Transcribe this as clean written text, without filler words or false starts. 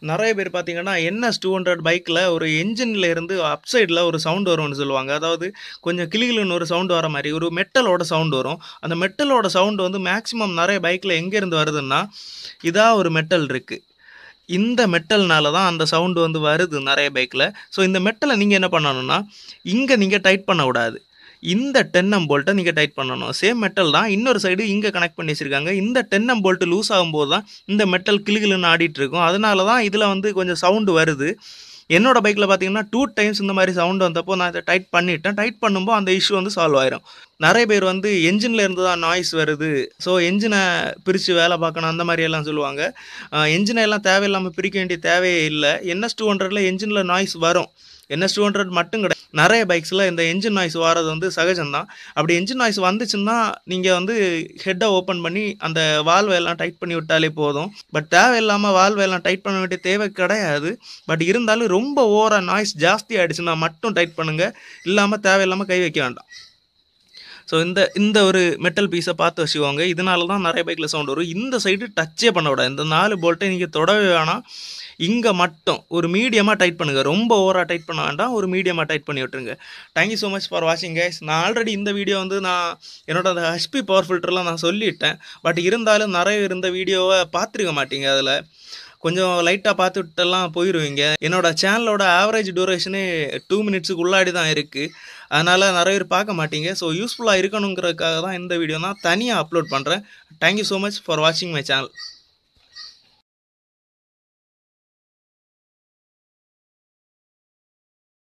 நெறைய பேர் பார்த்தீங்கன்னா, NS200 பைக்ல ஒரு என்ஜின்ல இருந்து அப் சைட்ல ஒரு சவுண்ட் வரும்னு சொல்லுவாங்க. அதாவது கொஞ்சம் கிலுகிலுன்னு ஒரு சவுண்ட் வர மாரி, ஒரு மெட்டலோட சவுண்ட் வரும். அந்த மெட்டலோட சவுண்ட் வந்து மேக்ஸிமம் நெறைய பைக்ல எங்கேருந்து வருதுன்னா, இதா ஒரு மெட்டல் இருக்கு. இந்த மெட்டல்னால தான் அந்த சவுண்ட் வந்து வருது நெறைய பைக்ல. ஸோ இந்த மெட்டல நீங்க என்ன பண்ணணும்னா, இங்க நீங்க டைட் பண்ணக்கூடாது. இந்த 10 போல்ட்ட நீங்க டைட் பண்ணணும். சேம் மெட்டல் தான். இன்னொரு சைடு இங்க கனெக்ட் பண்ணி வச்சிருக்காங்க. இந்த 10 போல்ட் லூஸ் ஆகும்போது தான் இந்த மெட்டல் கிலுகிலுன்னு ஆடிட்டு இருக்கும். அதனால தான் இதுல வந்து கொஞ்சம் சவுண்ட் வருது. என்னோட பைக்ல பார்த்தீங்கன்னா 2 டைம்ஸ் இந்த மாரி சவுண்ட் வந்தப்போ நான் இத டைட் பண்ணிட்டேன். டைட் பண்ணும்போ அந்த இஷ்யூ வந்து சால்வ் ஆயிரும். நெறைய பேர் வந்து என்ஜின்ல இருந்து தான் நாய்ஸ் வருது. ஸோ என்ஜின பிரிச்சு வேல பார்க்கணும் அந்த மாரி எல்லாம் சொல்லுவாங்க. என்ஜின எல்லாம் தேவையில்லாம பிரிக்க வேண்டிய தேவையே இல்ல. NS200ல என்ஜின்ல நாய்ஸ் வரும். NS200 மட்டும் கிடையாது. நெறைய பைக்ஸ்ல இந்த என்ஜின் நாய்ஸ் வாரது வந்து சகஜம் தான். அப்படி என்ஜின் நாய்ஸ் வந்துச்சுன்னா, நீங்க வந்து ஹெட்ட ஓப்பன் பண்ணி அந்த வால்வ எல்லாம் டைட் பண்ணி விட்டாலே போதும். பட் தேவையில்லாம வால்வ எல்லாம் டைட் பண்ண வேண்டிய தேவை கிடையாது. பட் இருந்தாலும் ரொம்ப ஓவரா நாய்ஸ் ஜாஸ்தி ஆயிடுச்சுன்னா மட்டும் டைட் பண்ணுங்க. இல்லாம தேவையில்லாம கை வைக்க வேண்டாம். ஸோ இந்த இந்த ஒரு மெட்டல் பீஸை பார்த்து வச்சுக்கோங்க. இதனால தான் நிறைய பைக்கில் சவுண்ட் வரும். இந்த சைடு டச்சே பண்ண விடாது. இந்த 4 போல்ட்டை நீங்கள் தொடவே வேணாம். இங்கே மட்டும் ஒரு மீடியமாக டைட் பண்ணுங்கள். ரொம்ப ஓவராக டைட் பண்ண வேண்டாம். ஒரு மீடியமாக டைட் பண்ணி விட்டுருங்க. தேங்க்யூ ஸோ மச் ஃபார் வாட்சிங் கைஸ். நான் ஆல்ரெடி இந்த வீடியோ வந்து நான் என்னோட அந்த ஹெச்பி பவர் ஃபில்டர்லாம் நான் சொல்லிட்டேன். பட் இருந்தாலும் நிறைய இருந்த வீடியோவை பார்த்துருக்க மாட்டீங்க. அதில் கொஞ்சம் லைட்டாக பார்த்துட்டெல்லாம் போயிடுவீங்க. என்னோட சேனலோட ஆவரேஜ் டூரேஷனே 2 மினிட்ஸுக்கு உள்ளாடி தான் இருக்குது. அதனால் நிறைய பேர் பார்க்க மாட்டீங்க. ஸோ யூஸ்ஃபுல்லாக இருக்கணுங்கிறதுக்காக தான் இந்த வீடியோ நான் தனியாக அப்லோட் பண்ணுறேன். தேங்க்யூ ஸோ மச் ஃபார் வாட்சிங் மை சேனல்.